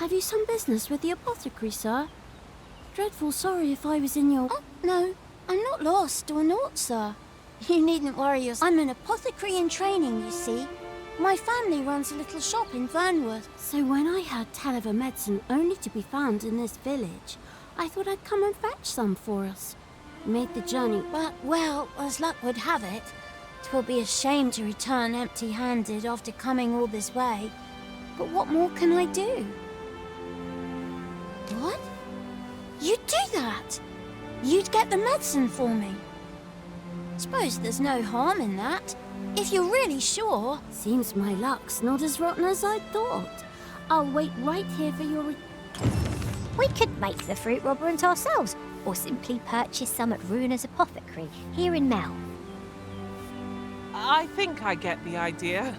Have you some business with the apothecary, sir? Dreadful sorry if I was in your... Oh, no. I'm not lost or naught, sir. You needn't worry yourself. I'm an apothecary in training, you see. My family runs a little shop in Vernworth. So when I heard tell of a medicine only to be found in this village, I thought I'd come and fetch some for us. Made the journey, but, well, as luck would have it, 'twill be a shame to return empty-handed after coming all this way. But what more can I do? What? You'd do that? You'd get the medicine for me? Suppose there's no harm in that, if you're really sure. Seems my luck's not as rotten as I thought. I'll wait right here for your... We could make the fruit robberant ourselves, or simply purchase some at Runa's apothecary, here in Mel. I think I get the idea.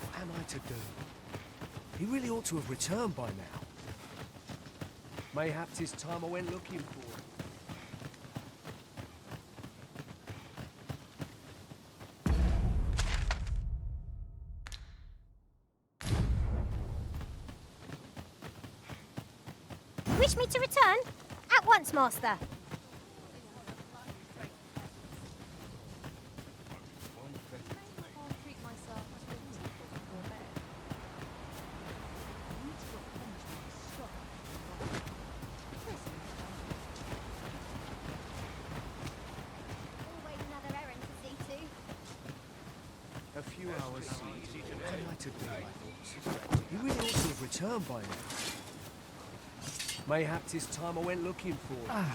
What am I to do? He really ought to have returned by now. Mayhap 'tis time I went looking for him. Wish me to return? At once, master. A few hours. What am I to do, I thought? He really ought to have returned by now. Mayhap 'tis time I went looking for him.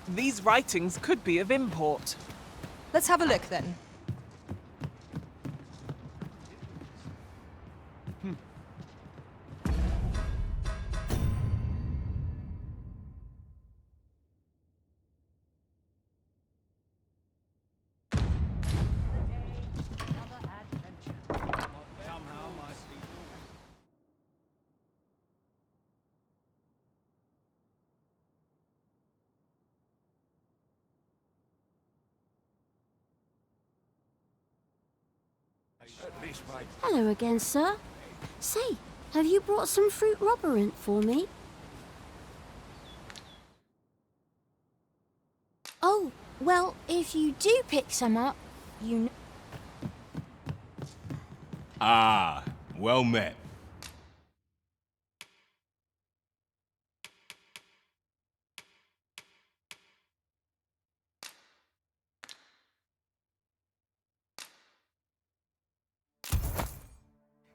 These writings could be of import. Let's have a look then. Hello again, sir. Say, have you brought some fruit robberant for me? Oh, well, if you do pick some up, you know... Ah, well met.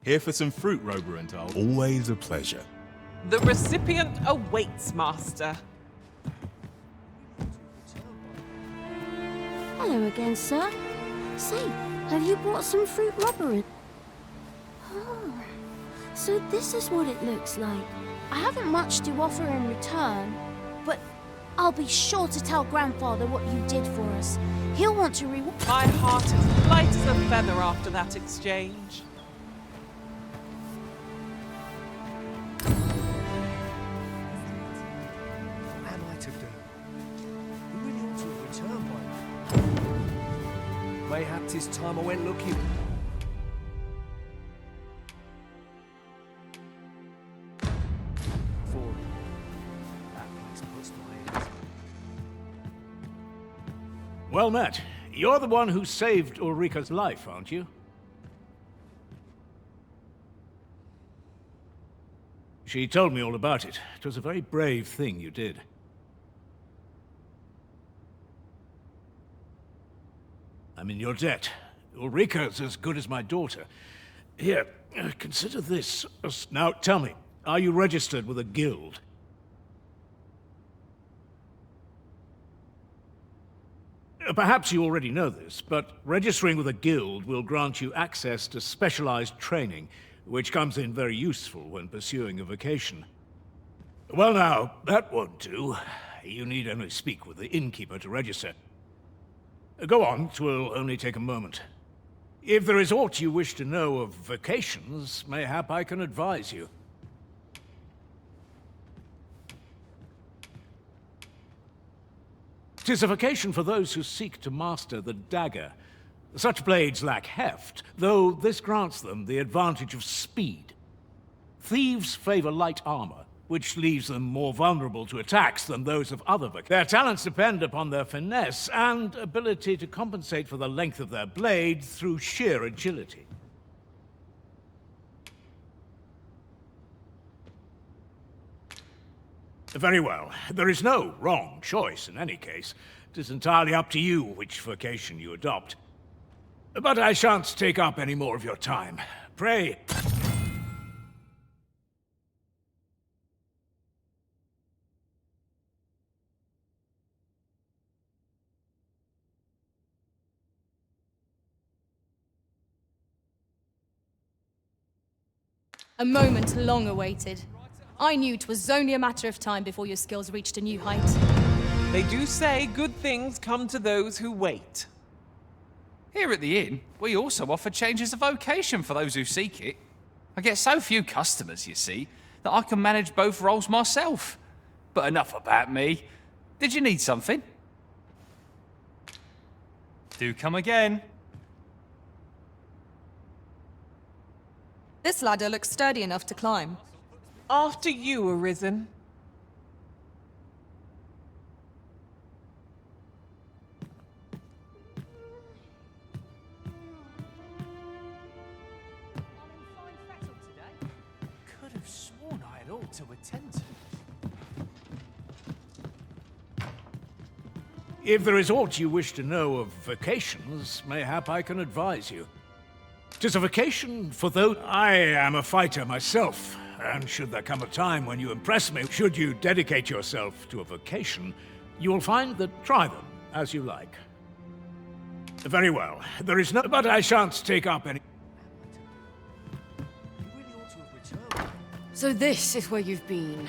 Here for some fruit, Roberant. Always a pleasure. The recipient awaits, master. Hello again, sir. Say, have you brought some fruit robberant? Oh, so this is what it looks like. I haven't much to offer in return, but I'll be sure to tell Grandfather what you did for us. He'll want to reward... My heart is light as a feather after that exchange. What am I to do? He really ought to have returned by now. Mayhap 'tis time I went looking. For him. That place puts my head. Well met. You're the one who saved Ulrika's life, aren't you? She told me all about it. It was a very brave thing you did. I'm in your debt. Ulrika's as good as my daughter. Here, consider this. Now, tell me, are you registered with a guild? Perhaps you already know this, but registering with a guild will grant you access to specialized training, which comes in very useful when pursuing a vocation. Well now, that won't do. You need only speak with the innkeeper to register. Go on, 'twill only take a moment. If there is aught you wish to know of vocations, mayhap I can advise you. 'Tis a vocation for those who seek to master the dagger. Such blades lack heft, though this grants them the advantage of speed. Thieves favor light armor, which leaves them more vulnerable to attacks than those of other vocations. Their talents depend upon their finesse and ability to compensate for the length of their blade through sheer agility. Very well. There is no wrong choice in any case. It is entirely up to you which vocation you adopt. But I shan't take up any more of your time. Pray. A moment long awaited. I knew 'twas only a matter of time before your skills reached a new height. They do say good things come to those who wait. Here at the inn, we also offer changes of vocation for those who seek it. I get so few customers, you see, that I can manage both roles myself. But enough about me. Did you need something? Do come again. This ladder looks sturdy enough to climb. After you, Arisen. Could have sworn I had all to attend to. If there is aught you wish to know of vocations, mayhap I can advise you. 'Tis a vocation for those... I am a fighter myself, and should there come a time when you impress me, should you dedicate yourself to a vocation, you will find that try them as you like. Very well. There is no... But I shan't take up any... You really ought to have returned. So this is where you've been.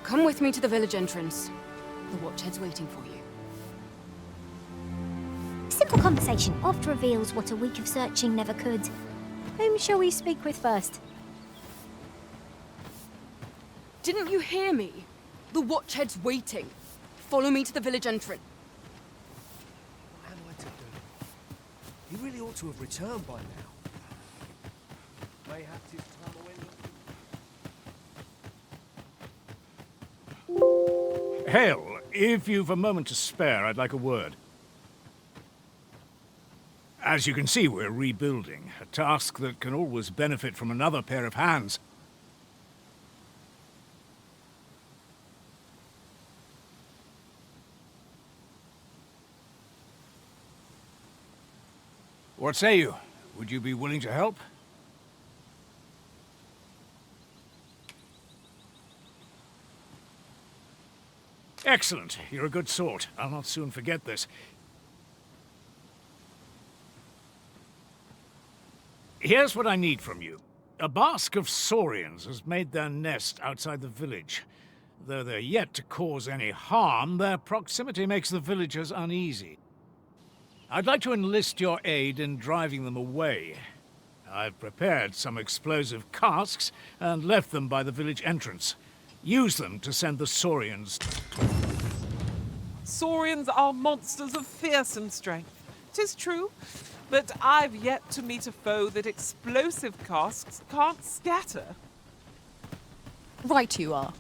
Come with me to the village entrance. The watchhead's waiting for you. Simple conversation oft reveals what a week of searching never could. Whom shall we speak with first? Didn't you hear me? The watchhead's waiting. Follow me to the village entrance. What am I to do? You really ought to have returned by now. Mayhap 'tis time I went. Hail, if you've a moment to spare, I'd like a word. As you can see, we're rebuilding, a task that can always benefit from another pair of hands. What say you? Would you be willing to help? Excellent. You're a good sort. I'll not soon forget this. Here's what I need from you. A bask of saurians has made their nest outside the village. Though they're yet to cause any harm, their proximity makes the villagers uneasy. I'd like to enlist your aid in driving them away. I've prepared some explosive casks and left them by the village entrance. Use them to send the saurians. Saurians are monsters of fearsome strength. 'Tis true, but I've yet to meet a foe that explosive casks can't scatter. Right you are.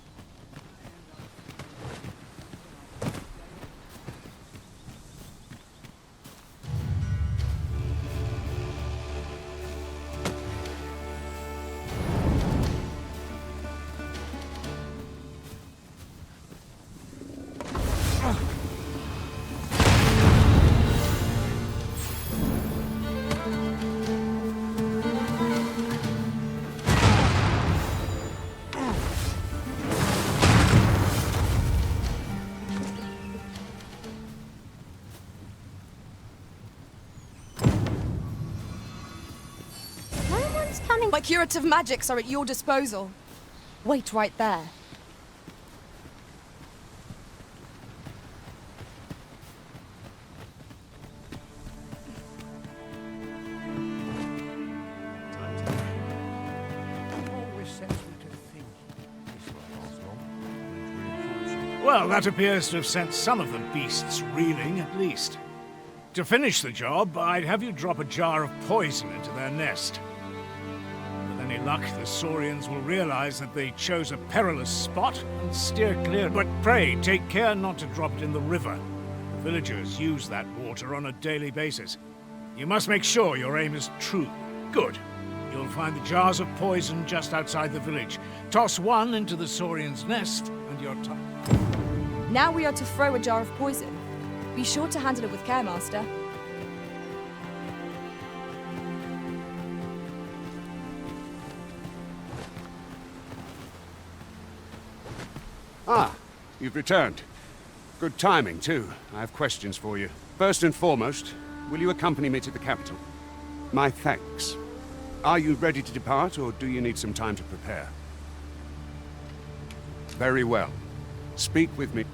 My curative magics are at your disposal. Wait right there. Well, that appears to have sent some of the beasts reeling, at least. To finish the job, I'd have you drop a jar of poison into their nest. With any luck, the Saurians will realize that they chose a perilous spot and steer clear. But pray, take care not to drop it in the river. The villagers use that water on a daily basis. You must make sure your aim is true. Good. You'll find the jars of poison just outside the village. Toss one into the Saurian's nest, and you're Now we are to throw a jar of poison. Be sure to handle it with care, Master. Ah, you've returned. Good timing, too. I have questions for you. First and foremost, will you accompany me to the capital? My thanks. Are you ready to depart, or do you need some time to prepare? Very well. Speak with me.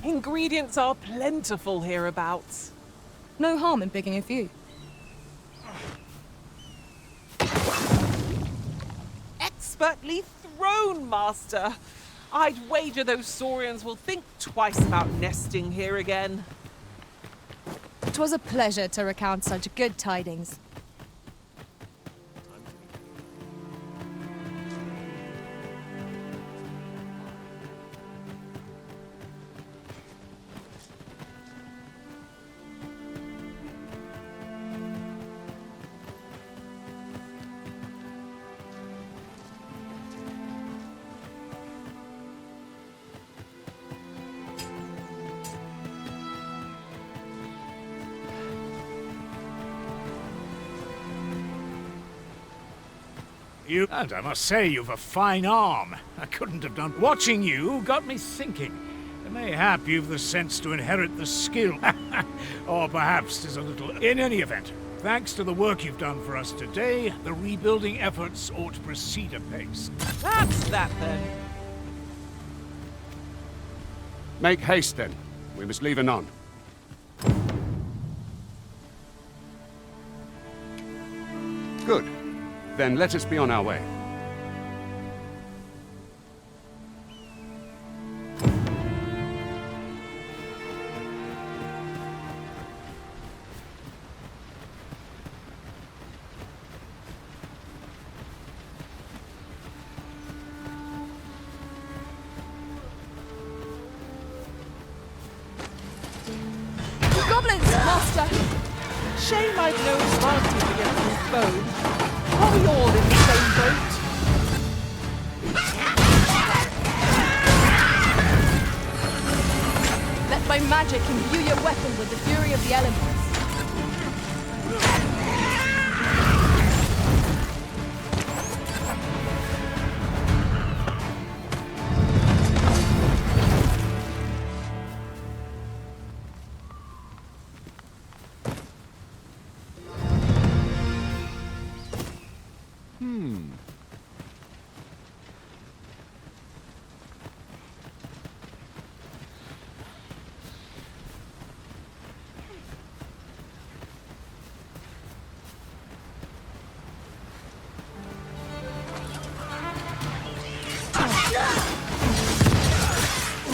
Ingredients are plentiful hereabouts. No harm in picking a few. Expertly thrown, Master. I'd wager those Saurians will think twice about nesting here again. 'Twas a pleasure to recount such good tidings. And I must say, you've a fine arm. I couldn't have done. Watching you got me thinking. Mayhap you've the sense to inherit the skill. Or perhaps 'tis a little... In any event, thanks to the work you've done for us today, the rebuilding efforts ought to proceed apace. That's that, then. Make haste, then. We must leave anon. Good. Then let us be on our way. Goblins, Master! Shame I've no advantage against this foe. Are we all in the same boat? Let my magic imbue your weapon with the fury of the elements.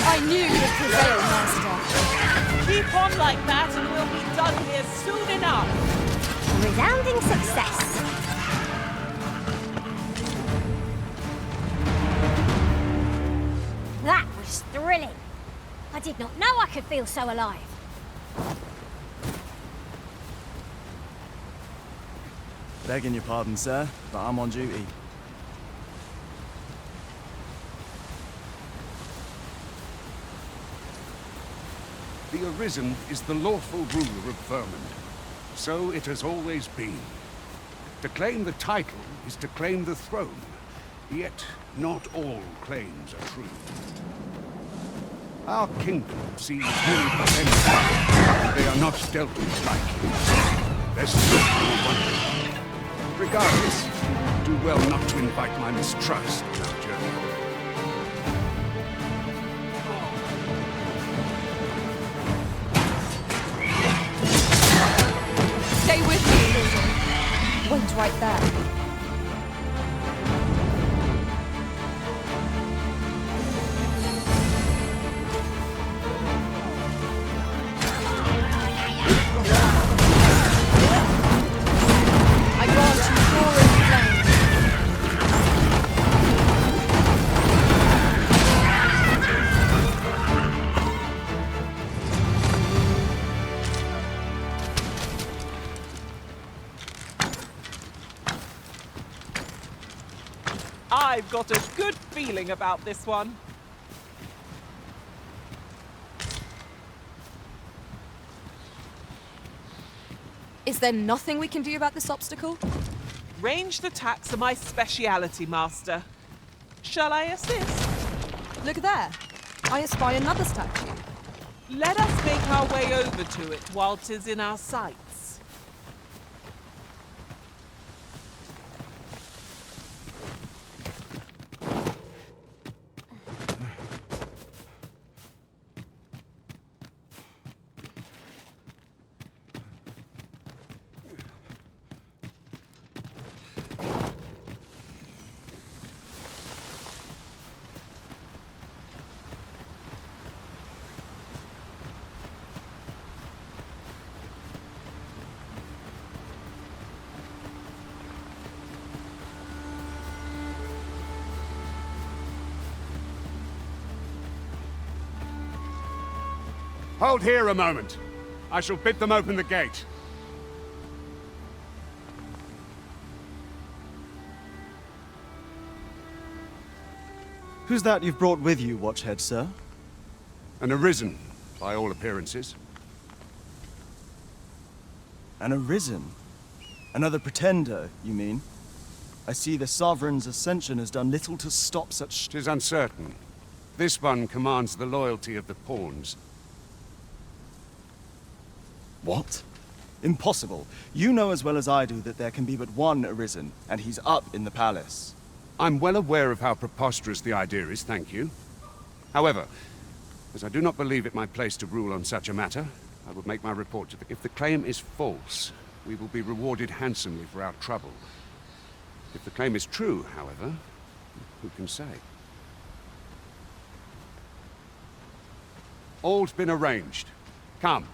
I knew you'd prevail, Master. Keep on like that and we'll be done here soon enough. Resounding success. That was thrilling. I did not know I could feel so alive. Begging your pardon, sir, but I'm on duty. The Arisen is the lawful ruler of Vermund. So it has always been. To claim the title is to claim the throne. Yet, not all claims are true. Our kingdom sees many potential, but they are not dealt with lightly. There's no wonder. Regardless, do well not to invite my mistrust in our journey. got a good feeling about this one. Is there nothing we can do about this obstacle? Ranged attacks are my speciality, Master. Shall I assist? Look there. I espy another statue. Let us make our way over to it while 'tis in our sights. Hold here a moment. I shall bid them open the gate. Who's that you've brought with you, Watchhead, sir? An Arisen, by all appearances. An Arisen? Another pretender, you mean? I see the Sovereign's ascension has done little to stop such... 'Tis uncertain. This one commands the loyalty of the pawns. What? Impossible. You know as well as I do that there can be but one Arisen, and he's up in the palace. I'm well aware of how preposterous the idea is, thank you. However, as I do not believe it my place to rule on such a matter, I will make my report to the... If the claim is false, we will be rewarded handsomely for our trouble. If the claim is true, however, who can say? All's been arranged. Come.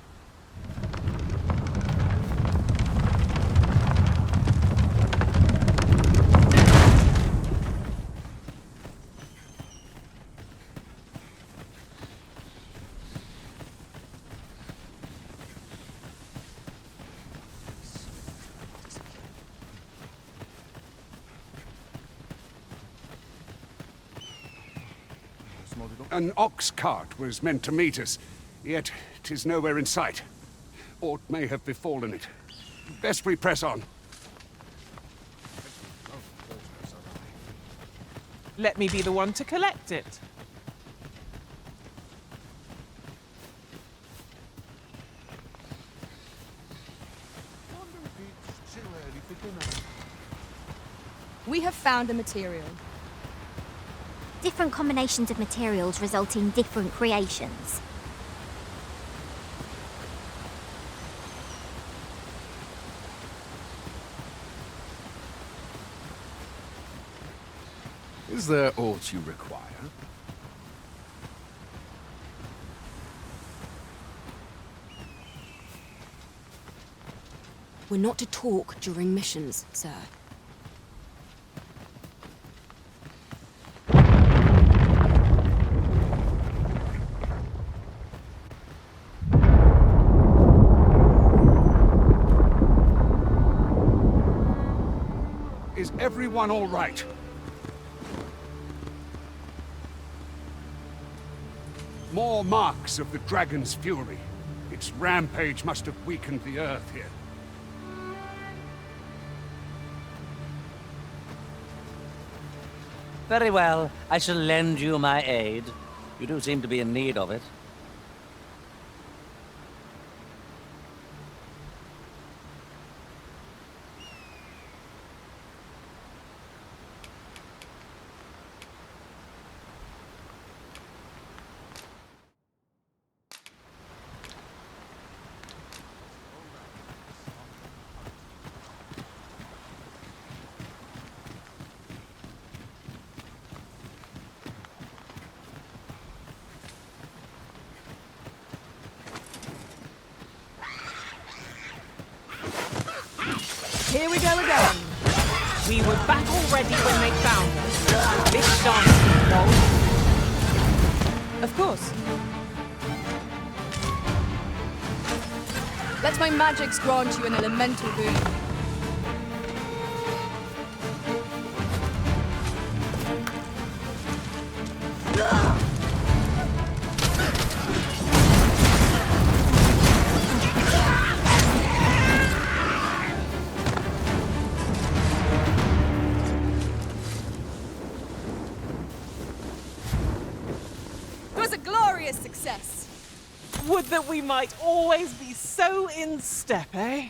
An ox cart was meant to meet us, yet 'tis nowhere in sight. Aught may have befallen it. Best we press on. Let me be the one to collect it. We have found a material. Different combinations of materials result in different creations. Is there aught you require? We're not to talk during missions, sir. Is everyone all right? More marks of the dragon's fury. Its rampage must have weakened the earth here. Very well. I shall lend you my aid. You do seem to be in need of it. Here we go again. We were back already when they found us. Big chance, Of course. Let my magics grant you an elemental boon. was a glorious success. Would that we might always be so in step, eh?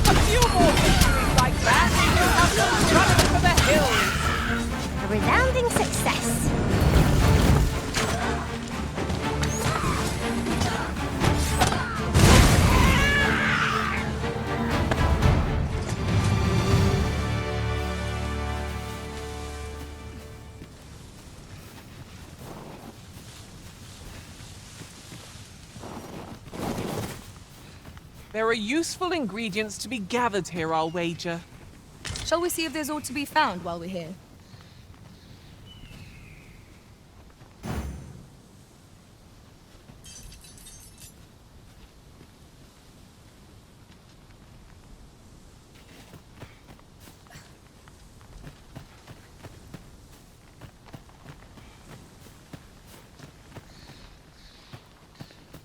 A few more victories like that, and you'll have them running for the hills. A resounding success. There are useful ingredients to be gathered here, I'll wager. Shall we see if there's aught to be found while we're here?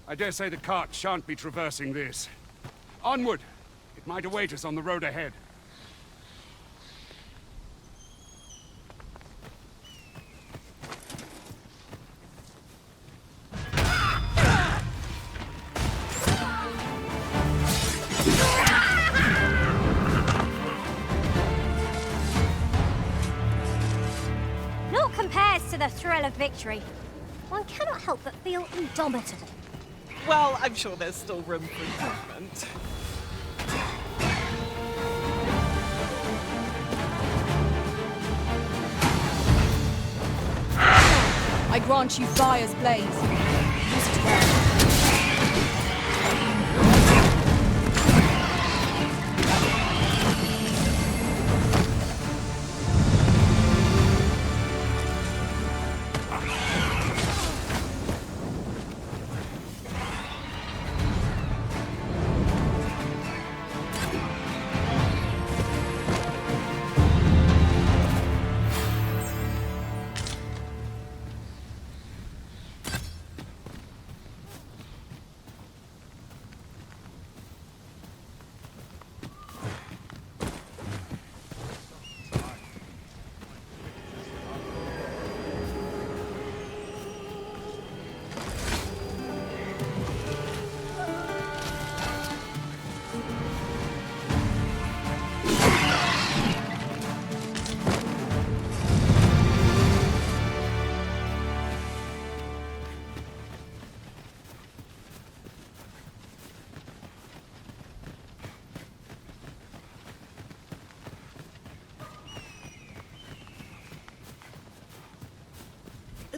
I dare say the cart shan't be traversing this. Onward! It might await us on the road ahead. Naught compares to the thrill of victory. One cannot help but feel indomitable. Well, I'm sure there's still room for improvement. I grant you fire's blaze. Use it well.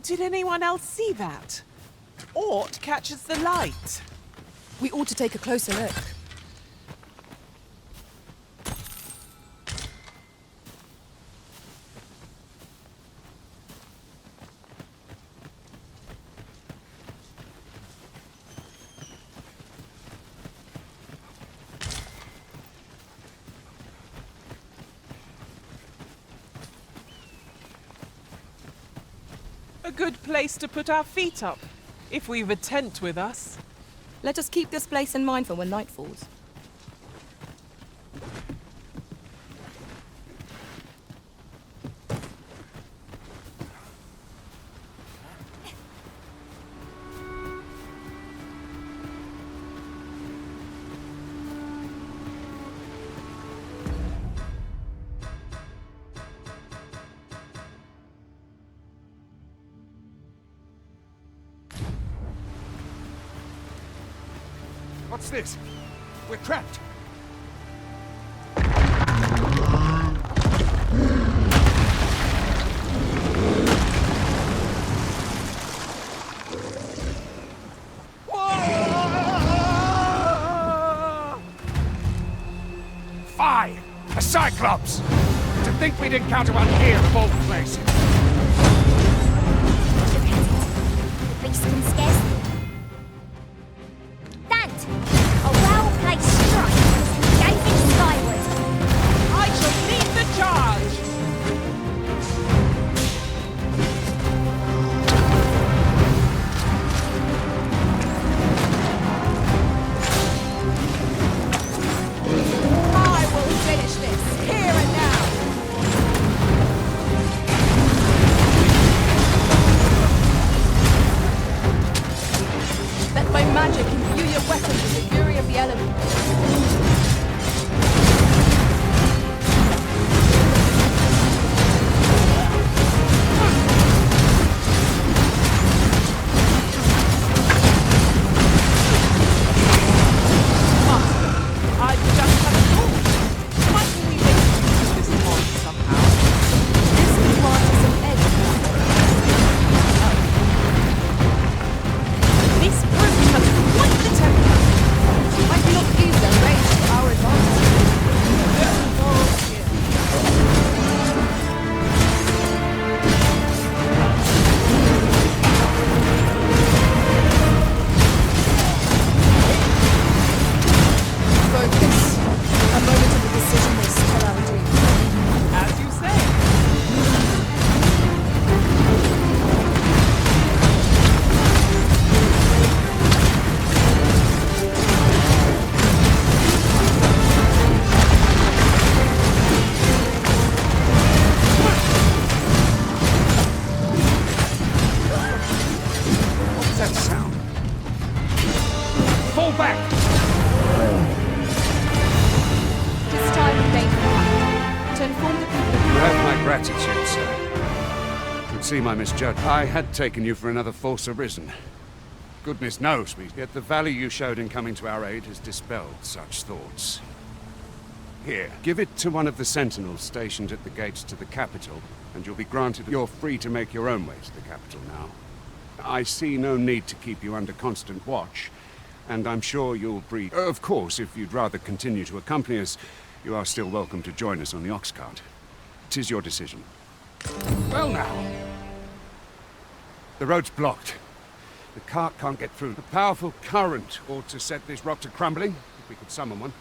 Did anyone else see that? Aught catches the light. We ought to take a closer look. A good place to put our feet up, if we've a tent with us. Let us keep this place in mind for when night falls. What's this? We're trapped. Fie! A Cyclops! To think we'd encounter one here of all places. The beast can scarcely. Dant! A well-placed strike is engaging skyward. I shall lead the charge! magic imbue your weapons with the fury of the elements. See my misjudgment. I had taken you for another false arisen. Goodness knows me, yet the value you showed in coming to our aid has dispelled such thoughts. Here, give it to one of the sentinels stationed at the gates to the capital, and you'll be granted. You're free to make your own way to the capital now. I see no need to keep you under constant watch, and I'm sure you'll breed. Of course, if you'd rather continue to accompany us, you are still welcome to join us on the ox cart. 'Tis your decision. Well now. The road's blocked. The cart can't get through. A powerful current ought to set this rock to crumbling, if we could summon one.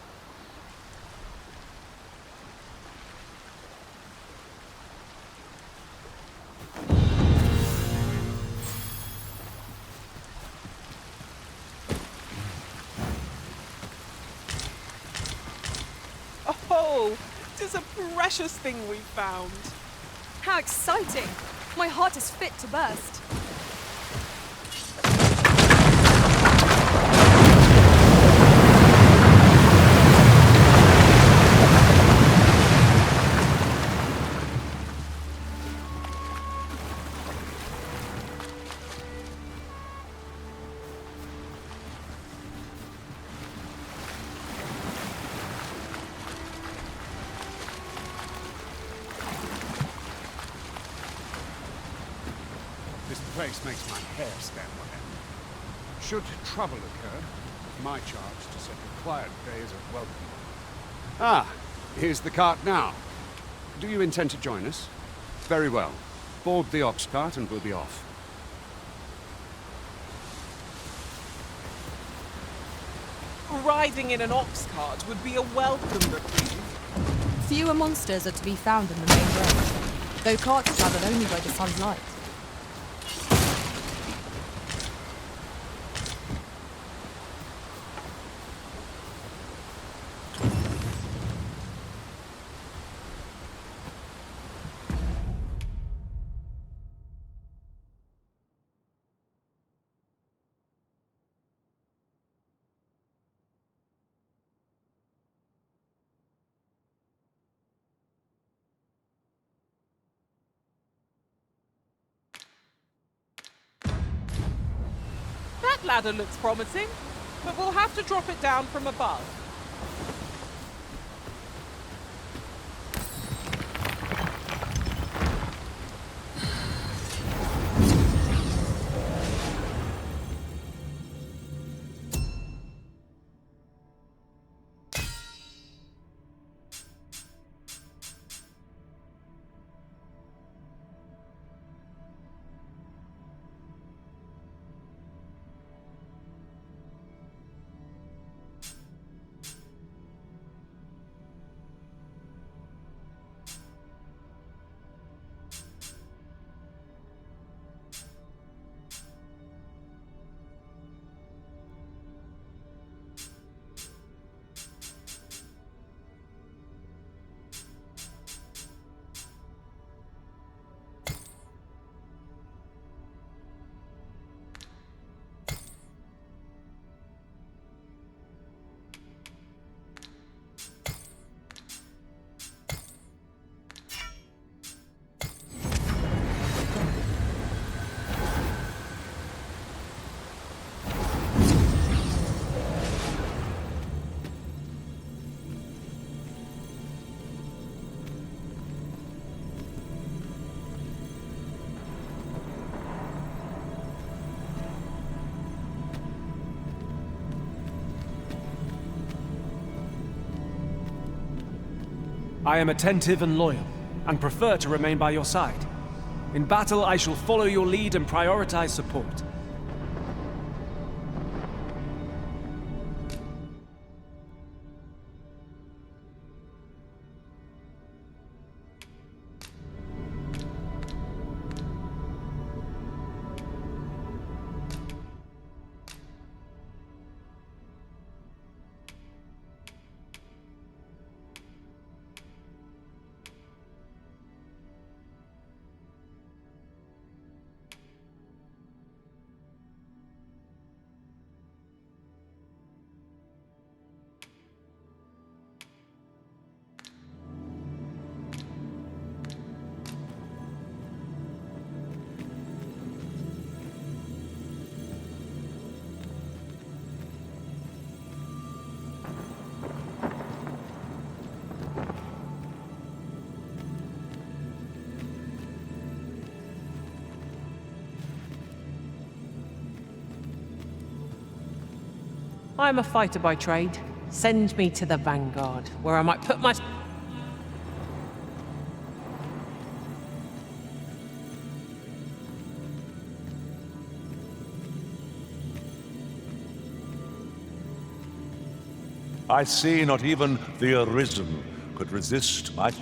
Oh, 'tis a precious thing we found. How exciting! My heart is fit to burst. Place makes my hair stand on end. Should trouble occur, it's my charge to set the quiet day as a welcome. Ah, here's the cart now. Do you intend to join us? Very well. Board the ox cart and we'll be off. Riding in an ox cart would be a welcome reprieve. Fewer monsters are to be found in the main road, though carts travel only by the sun's light. That ladder looks promising, but we'll have to drop it down from above. I am attentive and loyal, and prefer to remain by your side. In battle, I shall follow your lead and prioritize support. I'm a fighter by trade. Send me to the vanguard, where I might put my... I see not even the Arisen could resist my...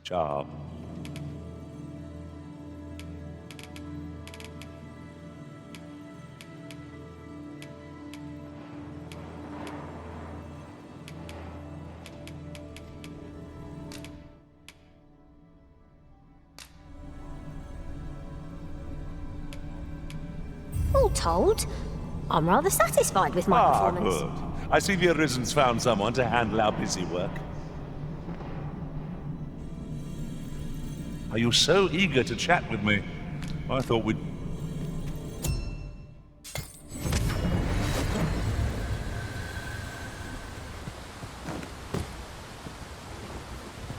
charm. All told, I'm rather satisfied with my performance. Good. I see the Arisen's found someone to handle our busy work. Are you so eager to chat with me? I thought we'd...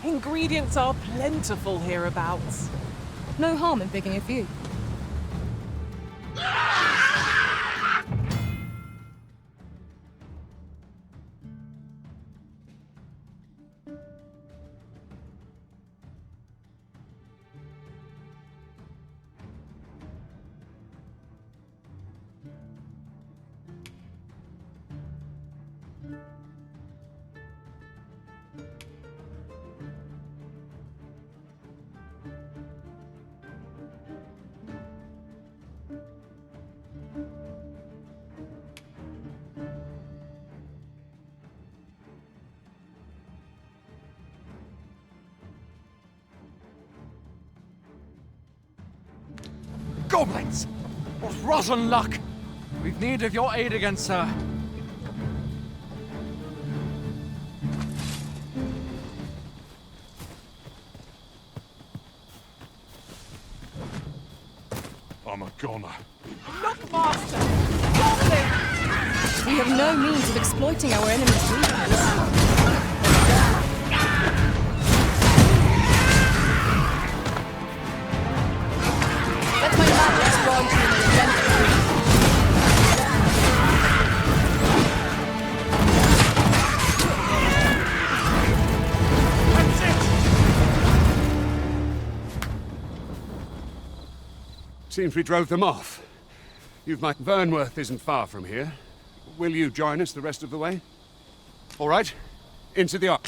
Ingredients are plentiful hereabouts. No harm in picking a few. Goblins! What rotten luck! We've need of your aid again, sir. I'm a goner. Look, Master! Goblins! We have no means of exploiting our enemy's weakness. Let my magic grant you the identity. Seems we drove them off. You've my... Vernworth isn't far from here. Will you join us the rest of the way? All right. Into the ark.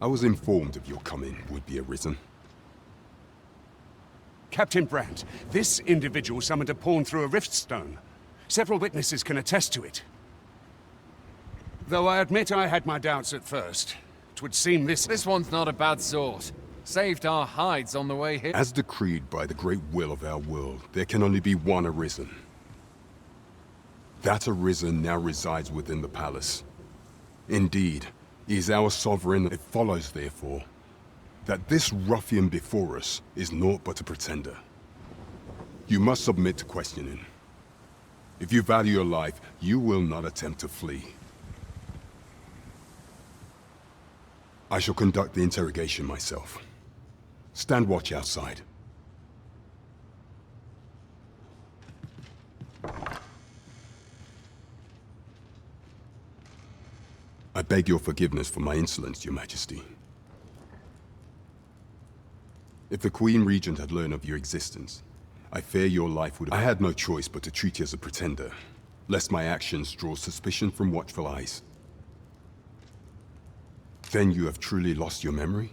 I was informed of your coming, would-be Arisen. Captain Brant, this individual summoned a pawn through a rift stone. Several witnesses can attest to it. Though I admit I had my doubts at first. It would seem this one's not a bad sort. Saved our hides on the way here. As decreed by the great will of our world, there can only be one Arisen. That Arisen now resides within the palace. Indeed, he is our sovereign. It follows, therefore, that this ruffian before us is naught but a pretender. You must submit to questioning. If you value your life, you will not attempt to flee. I shall conduct the interrogation myself. Stand watch outside. I beg your forgiveness for my insolence, Your Majesty. If the Queen Regent had learned of your existence, I fear your life would... I had no choice but to treat you as a pretender, lest my actions draw suspicion from watchful eyes. Then you have truly lost your memory?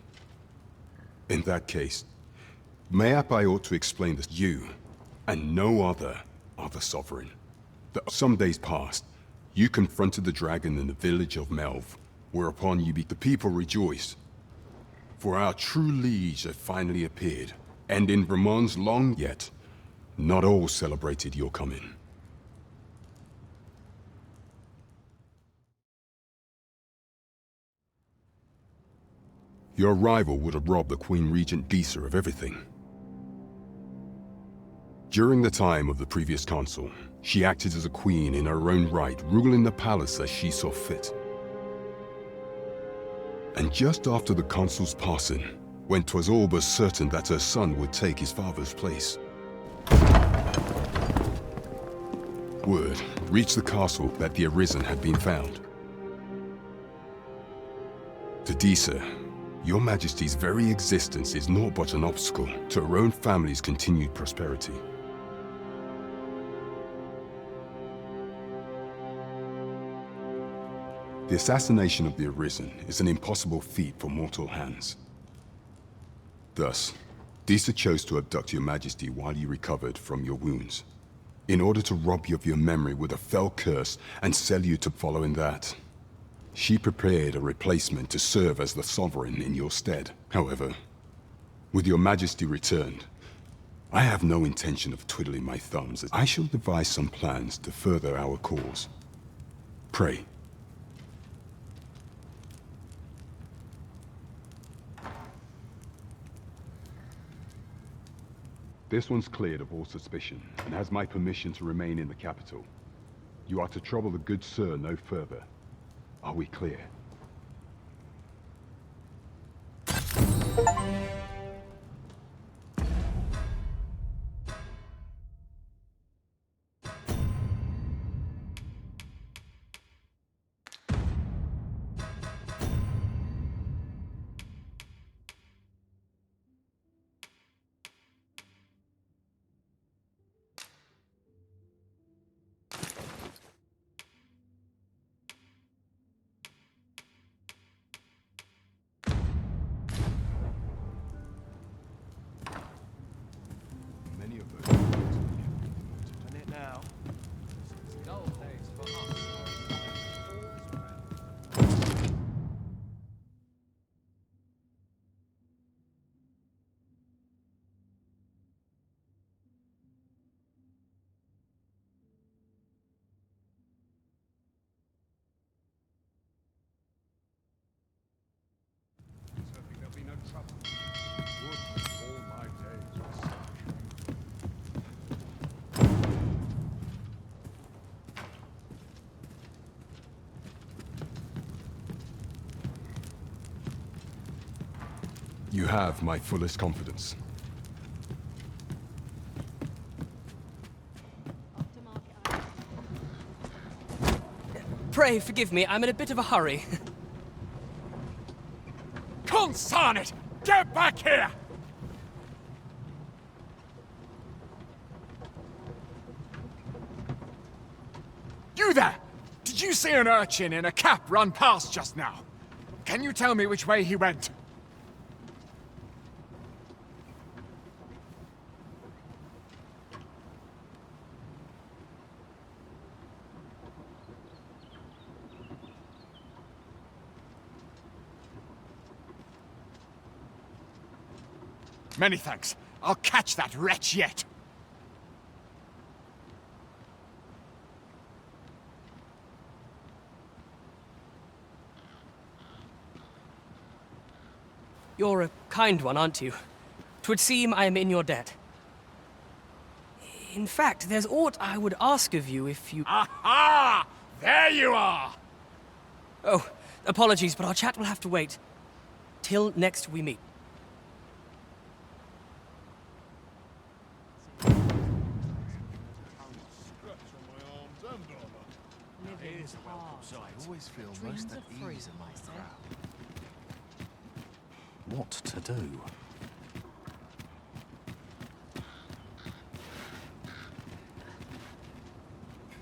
In that case, mayhap I ought to explain that you, and no other, are the sovereign. That some days past, you confronted the dragon in the village of Melv, whereupon you beat the people rejoiced. For our true liege had finally appeared, and in Vermont's long yet, not all celebrated your coming. Your arrival would have robbed the Queen Regent Disa of everything. During the time of the previous consul, she acted as a queen in her own right, ruling the palace as she saw fit. And just after the consul's passing, when 'twas all but certain that her son would take his father's place, word reached the castle that the Arisen had been found. To Disa, Your Majesty's very existence is naught but an obstacle to her own family's continued prosperity. The assassination of the Arisen is an impossible feat for mortal hands. Thus, Disa chose to abduct Your Majesty while you recovered from your wounds, in order to rob you of your memory with a fell curse and sell you to follow in that. She prepared a replacement to serve as the sovereign in your stead. However, with Your Majesty returned, I have no intention of twiddling my thumbs. As I shall devise some plans to further our cause. Pray. This one's cleared of all suspicion, and has my permission to remain in the capital. You are to trouble the good sir no further. Are we clear? You have my fullest confidence. Pray forgive me, I'm in a bit of a hurry. Consarn it! Get back here! You there! Did you see an urchin in a cap run past just now? Can you tell me which way he went? Many thanks. I'll catch that wretch yet. You're a kind one, aren't you? 'Twould seem I am in your debt. In fact, there's aught I would ask of you if you... Aha! There you are! Oh, apologies, but our chat will have to wait. Till next we meet. I always feel most at ease among the crowd. What to do?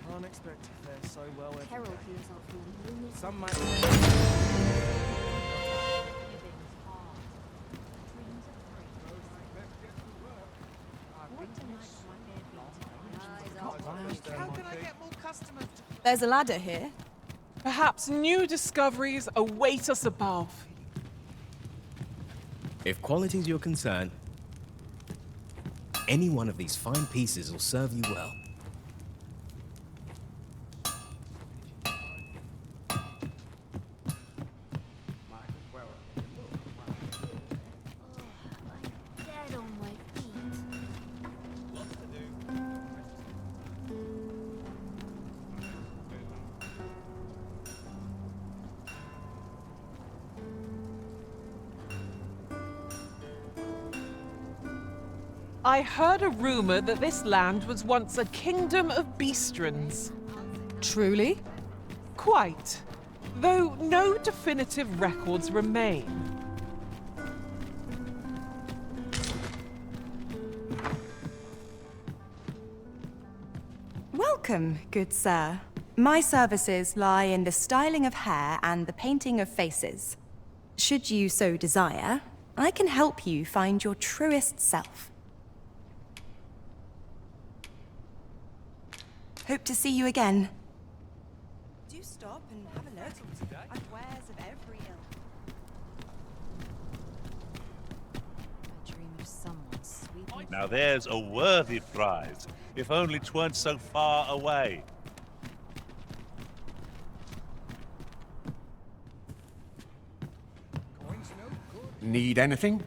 Can't expect to fare so well every Carol day. hears up from the Some might... How can I get more customers? There's a ladder here. Perhaps new discoveries await us above. If quality's your concern, any one of these fine pieces will serve you well. dead on my feet. I heard a rumor that this land was once a kingdom of beastrons. Truly? Quite. Though no definitive records remain. Welcome, good sir. My services lie in the styling of hair and the painting of faces. Should you so desire, I can help you find your truest self. Hope to see you again. Do stop and have a look. I've wares of every ilk. I dream of someone sweeping. Now there's a worthy prize, if only 'tweren't so far away. Need anything?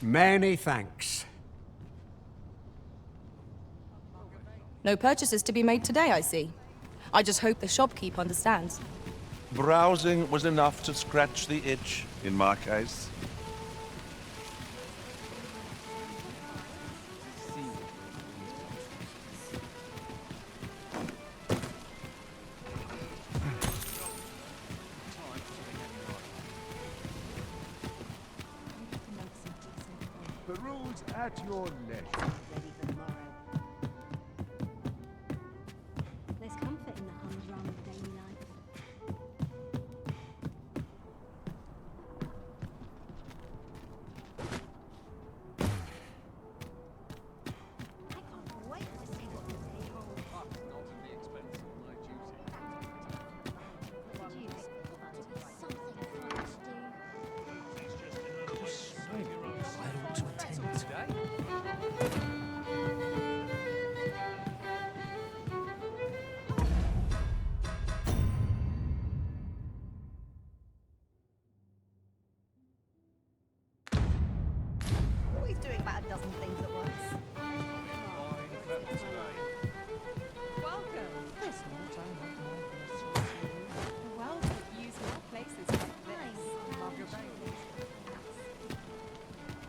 Many thanks. No purchases to be made today, I see. I just hope the shopkeep understands. Browsing was enough to scratch the itch, in my case. Peruse at your leisure. There's comfort in the humdrum of daily life. I can't wait to see what the day holds. doing about a dozen things at once. Welcome. Well, could use more places like this.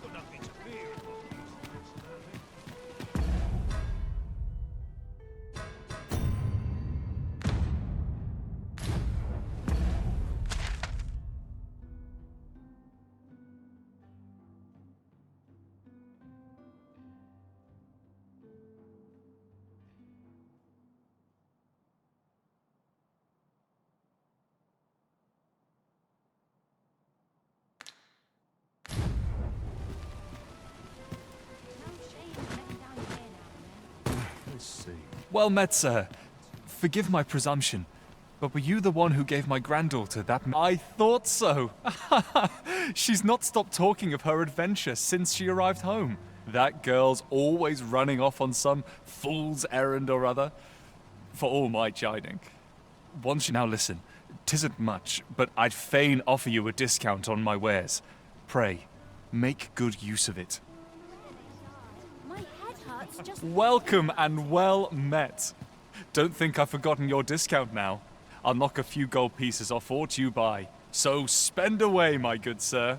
Got nothing to fear. Well met, sir. Forgive my presumption, but were you the one who gave my granddaughter that? I thought so. She's not stopped talking of her adventure since she arrived home. That girl's always running off on some fool's errand or other. For all my chiding. Once you now listen, 'tisn't much, but I'd fain offer you a discount on my wares. Pray, make good use of it. My head hurts just... Welcome and well met. Don't think I've forgotten your discount now. I'll knock a few gold pieces off aught you buy. So spend away, my good sir.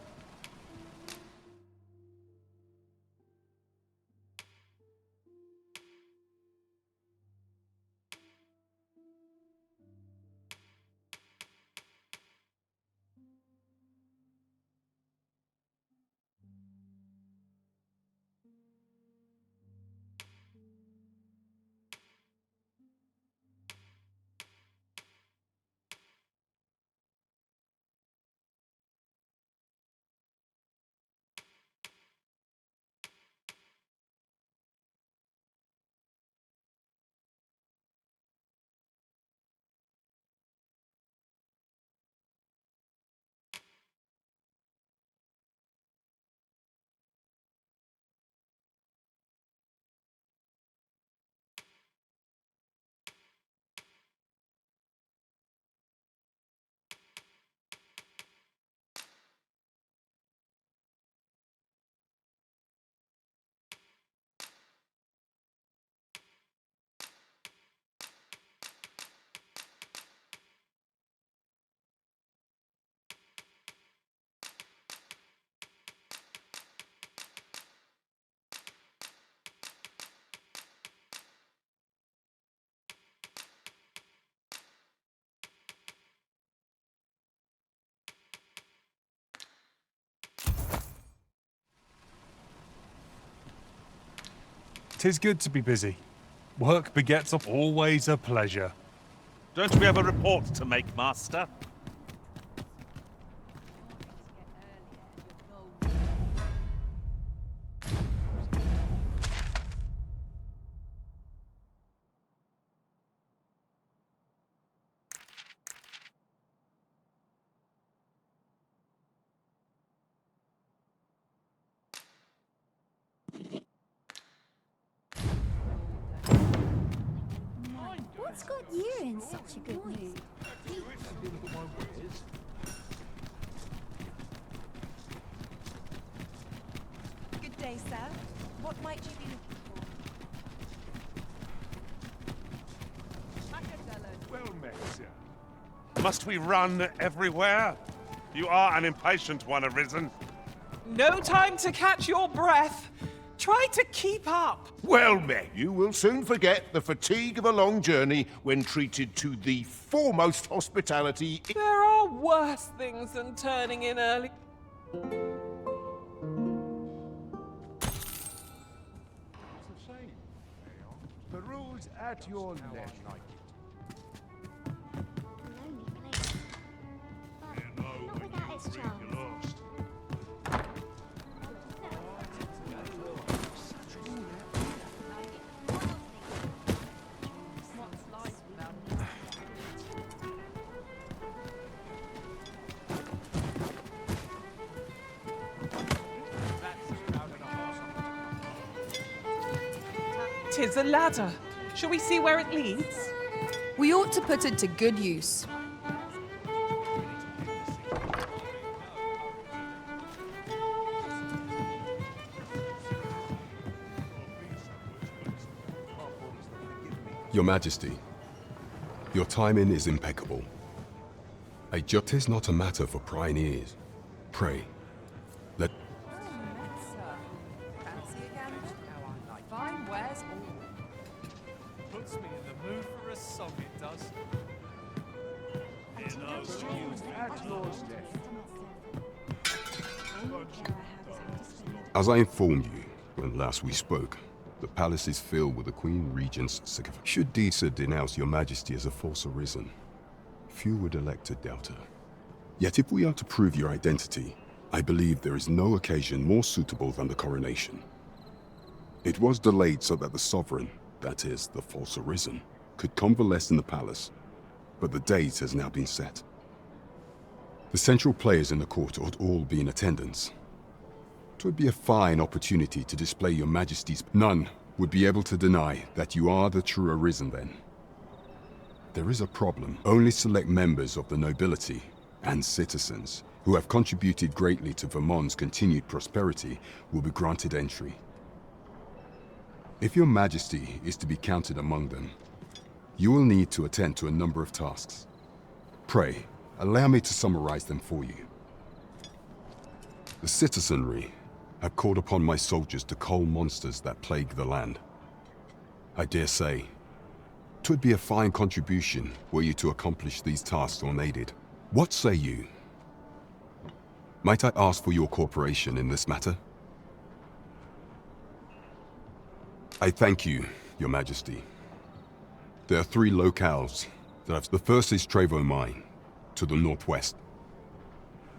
"'Tis good to be busy. Work begets always a pleasure." Don't we have a report to make, Master? What's got you in such a good mood? Good day, sir. What might you be looking for? Well met, sir. Must we run everywhere? You are an impatient one, Arisen. No time to catch your breath. Try to keep up. Well met. You will soon forget the fatigue of a long journey when treated to the foremost hospitality. There are worse things than turning in early. Peruse at your leisure. Not without its charms. Tis a ladder. Shall we see where it leads? We ought to put it to good use. Your Majesty, your timing is impeccable. It is not a matter for prying ears. Pray, let... Fine wares all. Puts me in the mood for a song, it does. As I informed you when last we spoke, the palace is filled with the Queen Regent's sycophants. Should Disa denounce your Majesty as a false arisen, few would elect to doubt her. Yet if we are to prove your identity, I believe there is no occasion more suitable than the coronation. It was delayed so that the sovereign, that is, the false arisen, could convalesce in the palace, but the date has now been set. The central players in the court ought all be in attendance. 'Twould be a fine opportunity to display your Majesty's... None would be able to deny that you are the true arisen then. There is a problem. Only select members of the nobility and citizens who have contributed greatly to Vermont's continued prosperity will be granted entry. If your Majesty is to be counted among them, you will need to attend to a number of tasks. Pray, allow me to summarize them for you. The citizenry have called upon my soldiers to cull monsters that plague the land. I dare say, 'twould be a fine contribution were you to accomplish these tasks unaided. What say you? Might I ask for your cooperation in this matter? I thank you, Your Majesty. There are 3 locales that have... The first is Trevo Mine, to the northwest.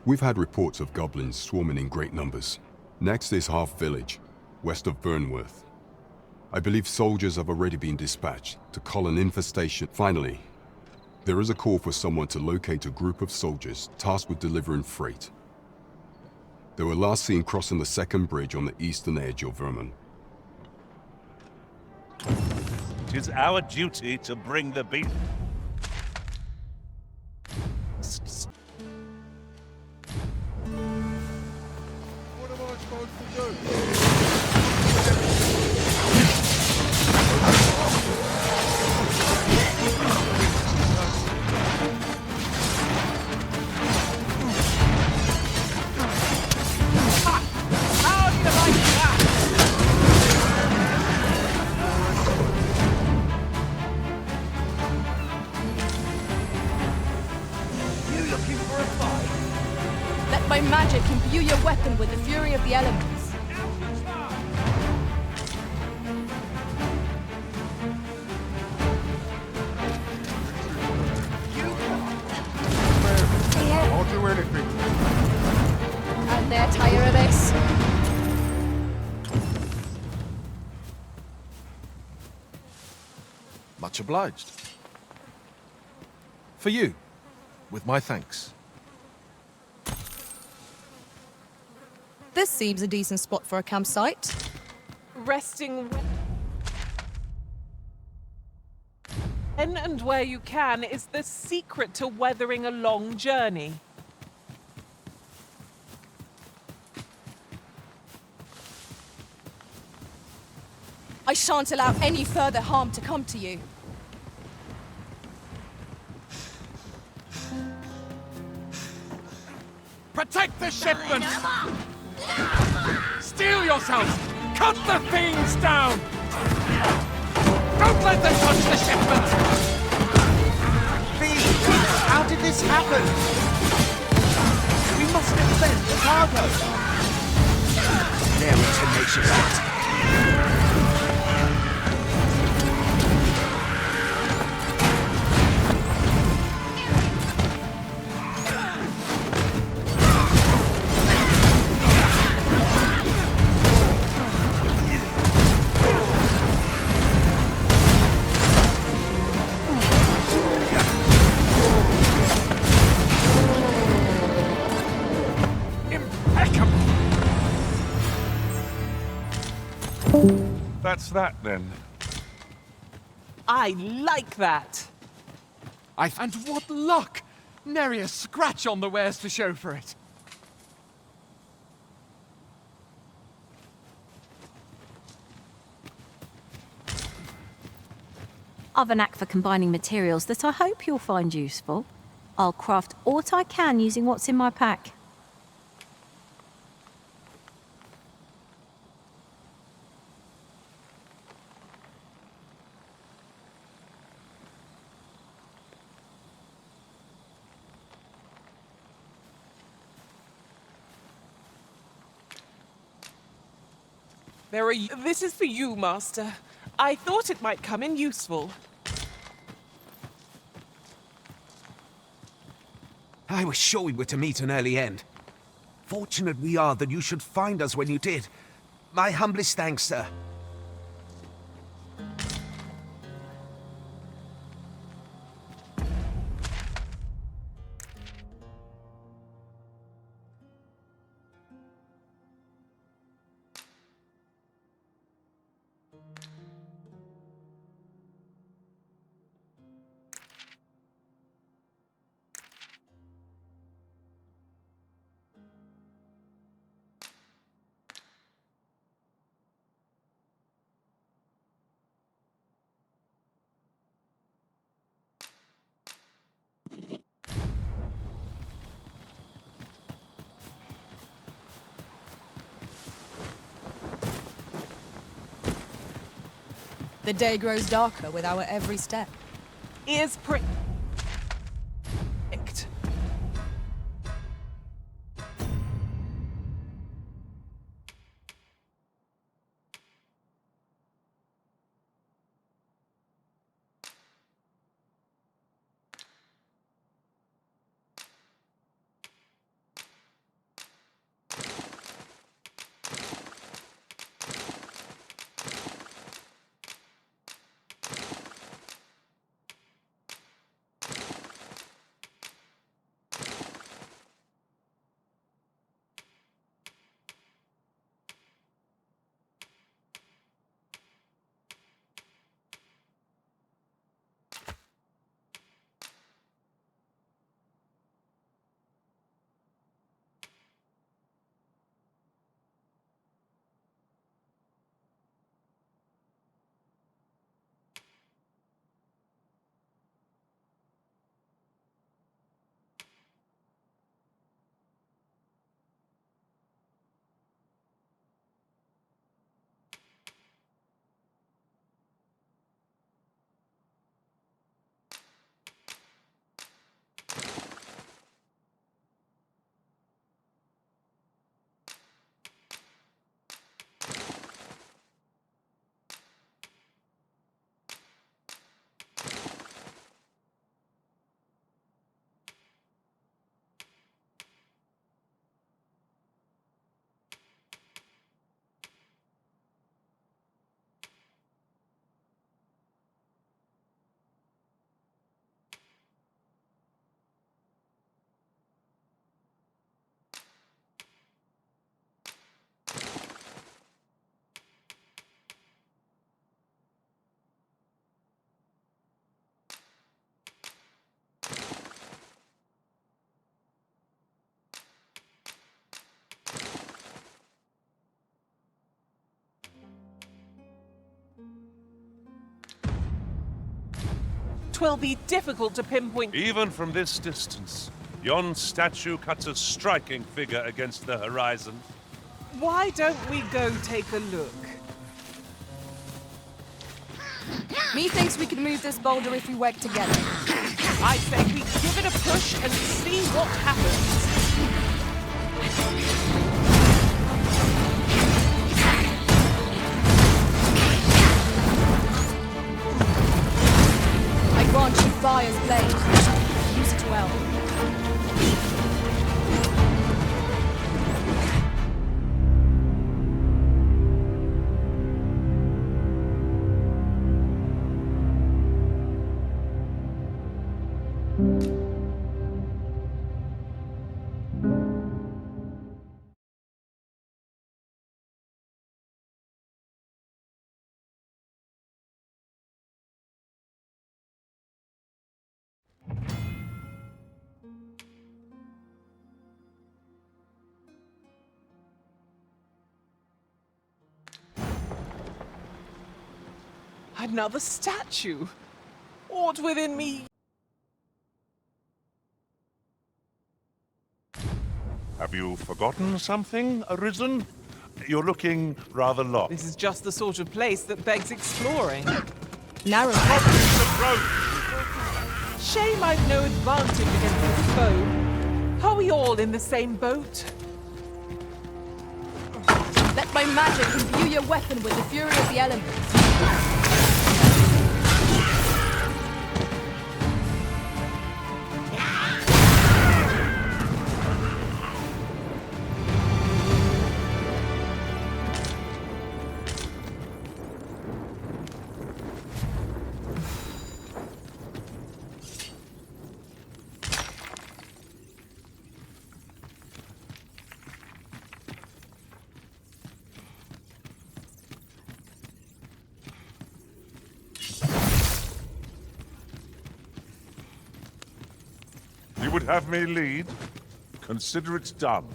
We've had reports of goblins swarming in great numbers. Next is Half Village, west of Burnworth. I believe soldiers have already been dispatched to cull an infestation. Finally, there is a call for someone to locate a group of soldiers tasked with delivering freight. They were last seen crossing the second bridge on the eastern edge of Vermont. It is our duty to bring the beast. What am I supposed to do? How do you like that? You looking for a fight? Let my magic imbue your weapon with the fury of the elements. I'll do anything. And they're tired of this. Much obliged. For you, with my thanks. This seems a decent spot for a campsite. Resting when and where you can is the secret to weathering a long journey. I shan't allow any further harm to come to you. Protect the shipment! Steel yourselves! Cut the things down! Don't let them touch the shipment! Please, how did this happen? We must defend the cargo! They're a tenacious lot. That's that, then. I like that. And what luck! Nary a scratch on the wares to show for it. I've a knack for combining materials that I hope you'll find useful. I'll craft aught I can using what's in my pack. This is for you, Master. I thought it might come in useful. I was sure we were to meet an early end. Fortunate we are that you should find us when you did. My humblest thanks, sir. The day grows darker with our every step. Ears pricked. Twill be difficult to pinpoint. Even from this distance, yon statue cuts a striking figure against the horizon. Why don't we go take a look? Methinks we can move this boulder if we work together. I say we give it a push and see what happens. I grant you fire's blade. Use it well. Another statue. Aught within me. Have you forgotten something, Arisen? You're looking rather lost. This is just the sort of place that begs exploring. Narrow. Shame I've no advantage against this foe. Are we all in the same boat? Let my magic imbue your weapon with the fury of the elements. You would have me lead? Consider it done.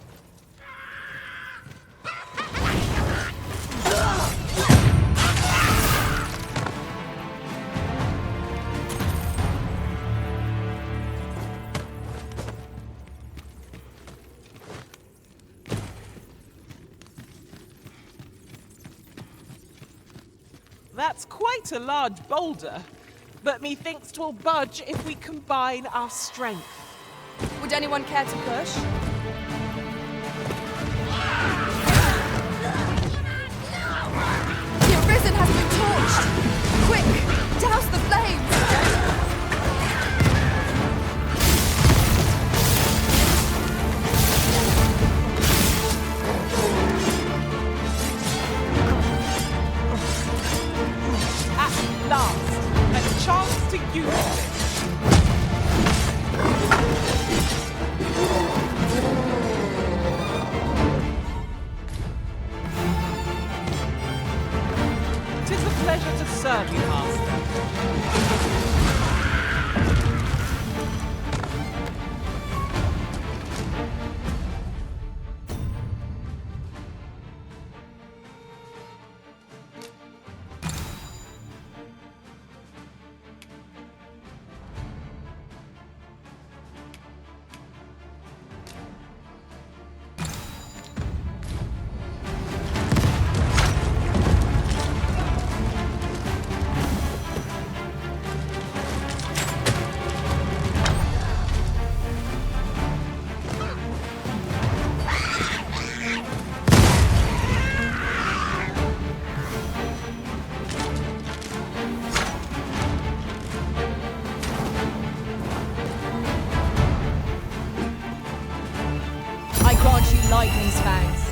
That's quite a large boulder, but methinks 'twill budge if we combine our strength. Would anyone care to push? The Arisen has been torched! Quick, douse the flames! At last, a chance to use it. Tis a pleasure to serve you, Master. I grant you lightning's fangs.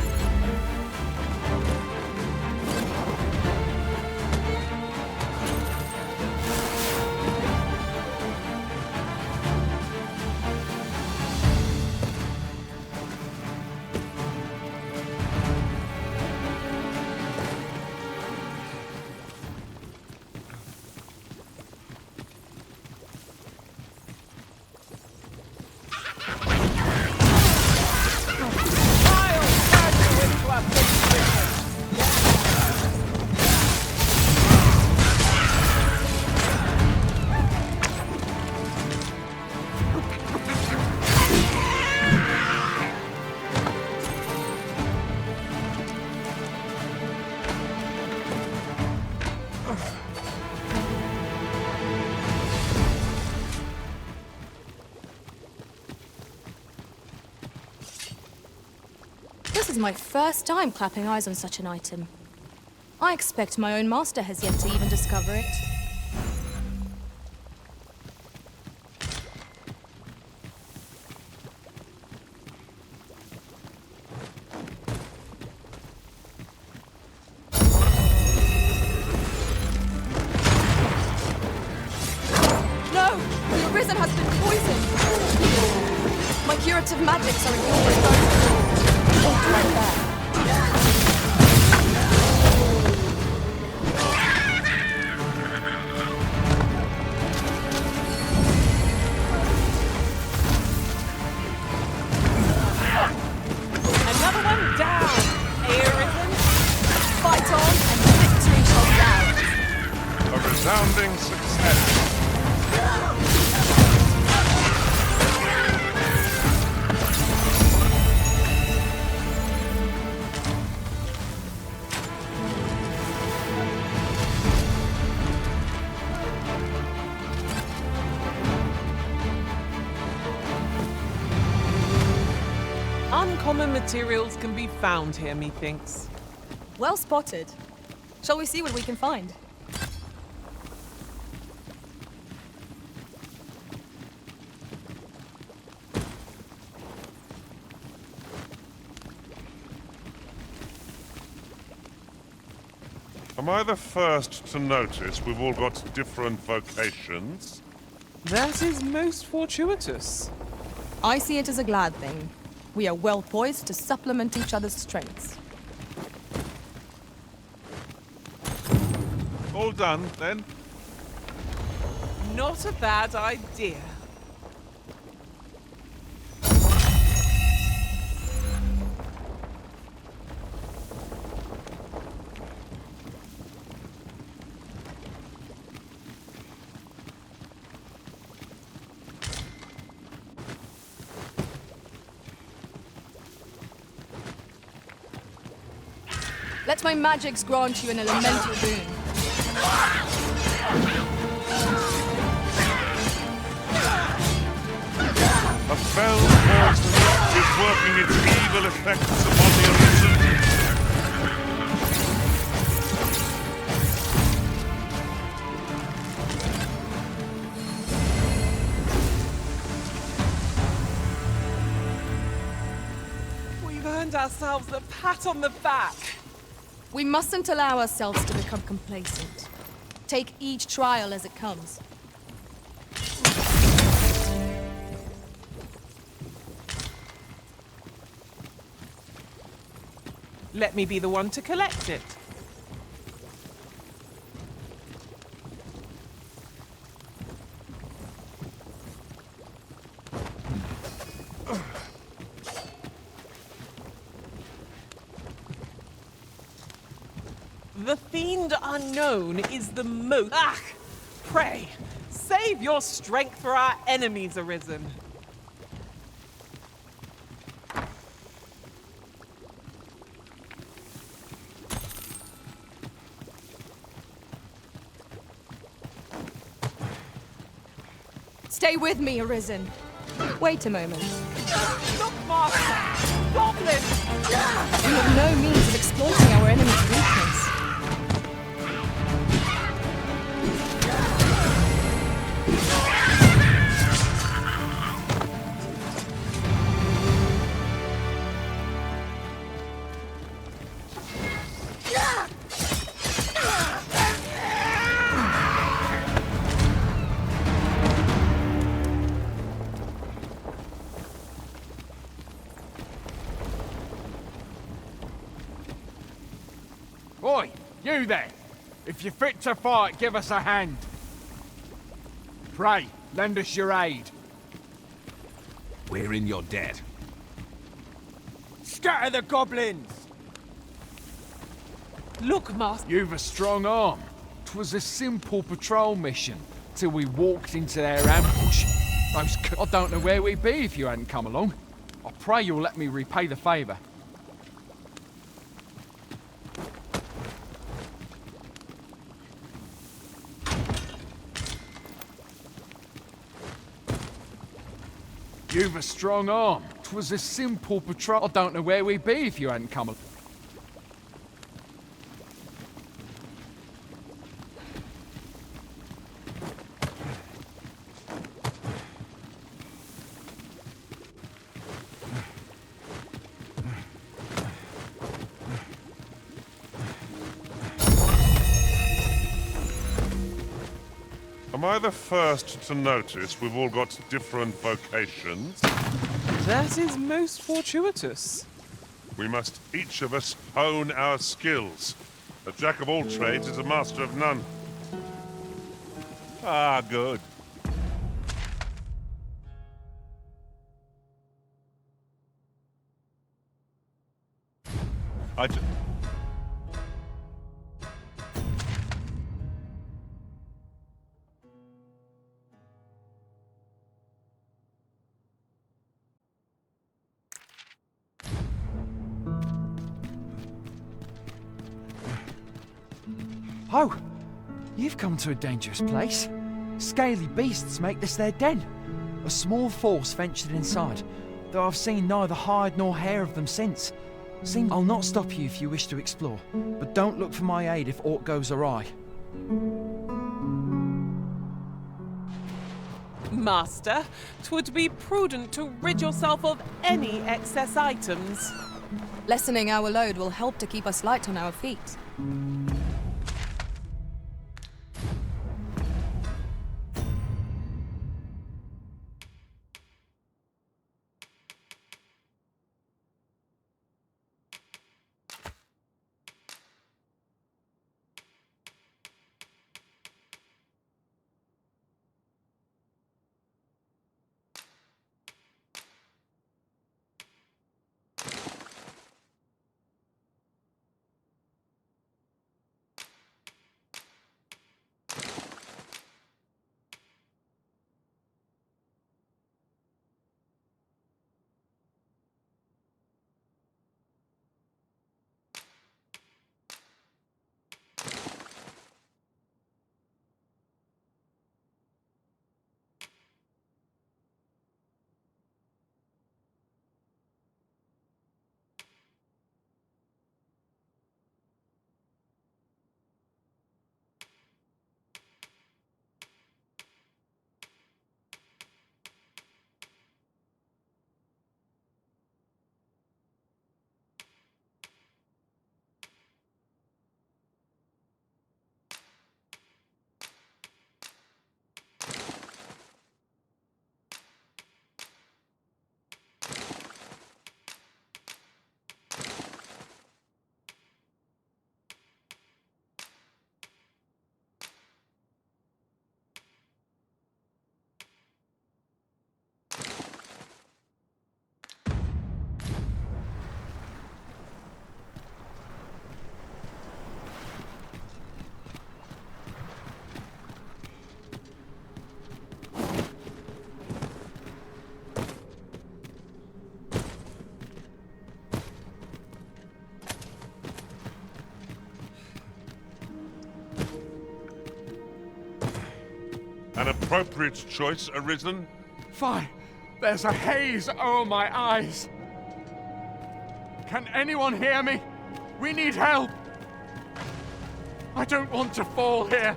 This is my first time clapping eyes on such an item. I expect my own master has yet to even discover it. No! The Arisen has been poisoned! My curative magics are in your disposal. Right there. Another one down, Arisen. Fight on, and victory shall be ours. A resounding success. Common materials can be found here, methinks. Well spotted. Shall we see what we can find? Am I the first to notice we've all got different vocations? That is most fortuitous. I see it as a glad thing. We are well poised to supplement each other's strengths. All done, then? Not a bad idea. Let my magics grant you an elemental boon. A fell poison is working its evil effects upon the arisen. We've earned ourselves a pat on the back. We mustn't allow ourselves to become complacent. Take each trial as it comes. Let me be the one to collect it. The fiend unknown is the most... Ah! Pray, save your strength for our enemies arisen. Stay with me, Arisen. Wait a moment. Look, Master! Goblin! We have no means of exploiting our enemy's weakness. Oi, you there! If you're fit to fight, give us a hand. Pray, lend us your aid. We're in your debt. Scatter the goblins! Look, Master. You've a strong arm. 'Twas a simple patrol mission, till we walked into their ambush. I don't know where we'd be if you hadn't come along. I pray you'll let me repay the favour. You've a strong arm. 'Twas a simple patrol. I don't know where we'd be if you hadn't come along. Am I the first to notice we've all got different vocations? That is most fortuitous. We must each of us hone our skills. A jack of all trades is a master of none. Ah, good. Oh, you've come to a dangerous place. Scaly beasts make this their den. A small force ventured inside. though I've seen neither hide nor hair of them since. I'll not stop you if you wish to explore, but don't look for my aid if aught goes awry. Master, 'twould be prudent to rid yourself of any excess items. Lessening our load will help to keep us light on our feet. An appropriate choice arisen? Fine. There's a haze over my eyes. Can anyone hear me? We need help. I don't want to fall here.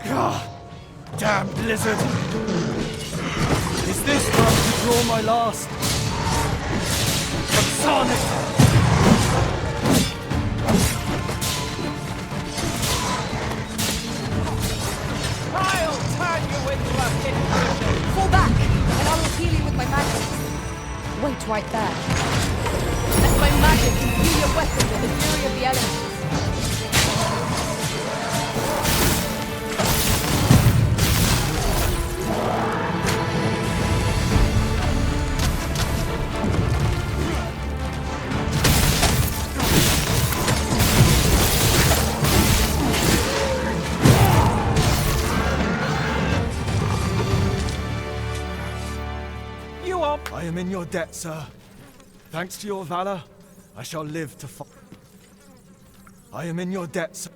God, damn blizzard. Is this where I'm to draw my last? Sonic! I'll turn you into a pit. Fall back, and I will heal you with my magic. Wait right there. Let my magic imbue your weapon with the fury of the elements. I am in your debt, sir. Thanks to your valor, I shall live to fight. I am in your debt, sir.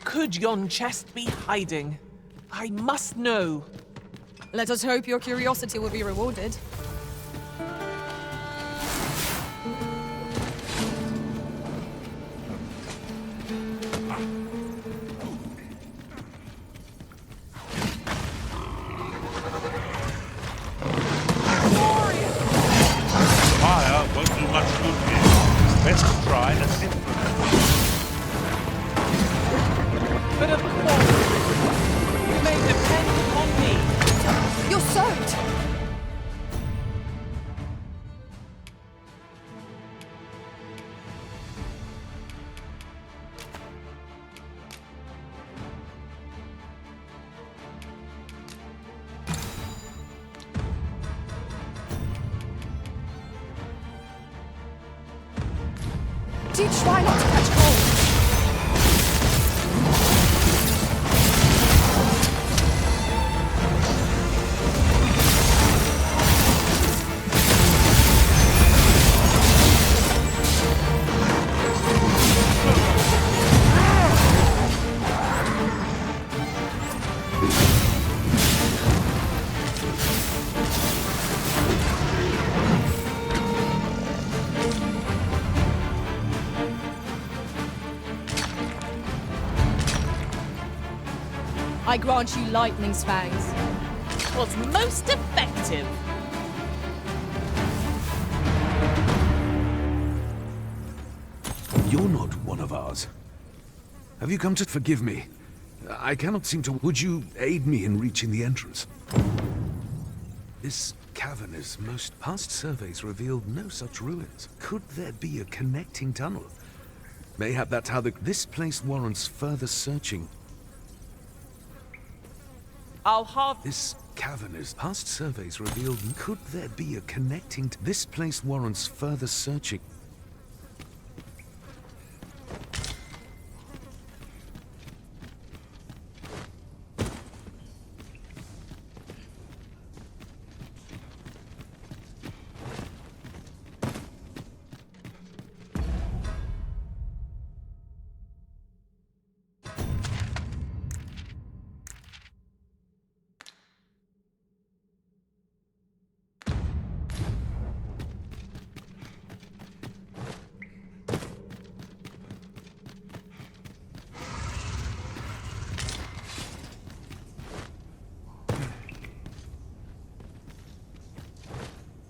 Could yon chest be hiding? I must know. Let us hope your curiosity will be rewarded. Fire won't do much good here. It's best to try a different. But of course, you may depend upon me. You're soaked! Do try not to catch cold. I grant you lightning's fangs. Was most effective. You're not one of ours. Have you come to forgive me? I cannot seem to... Would you aid me in reaching the entrance? This cavern is most... Past surveys revealed no such ruins. Could there be a connecting tunnel? Mayhap that's how the... This place warrants further searching. I'll have... This cavern is... Past surveys revealed... Could there be a connecting... This place warrants further searching.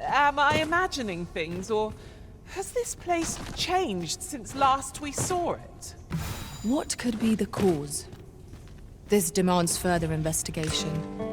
Am I imagining things, or has this place changed since last we saw it? What could be the cause? This demands further investigation.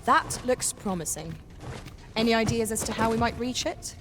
That looks promising. Any ideas as to how we might reach it?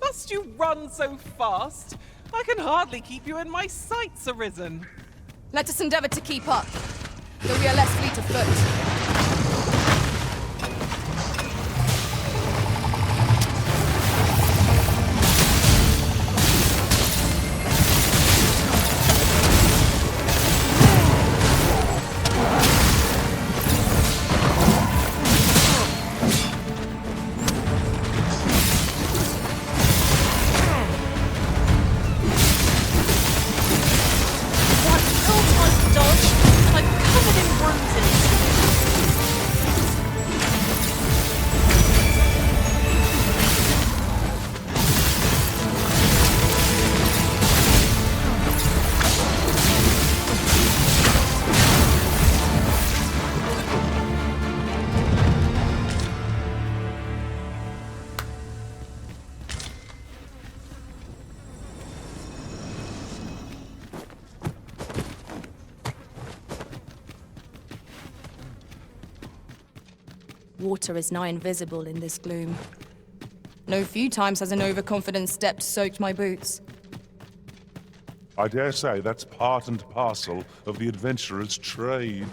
Must you run so fast? I can hardly keep you in my sights, Arisen. Let us endeavor to keep up, though we are less fleet of foot. Dodge, I'm covered in bruises. Water is nigh invisible in this gloom. No few times has an overconfident step soaked my boots. I dare say that's part and parcel of the adventurer's trade.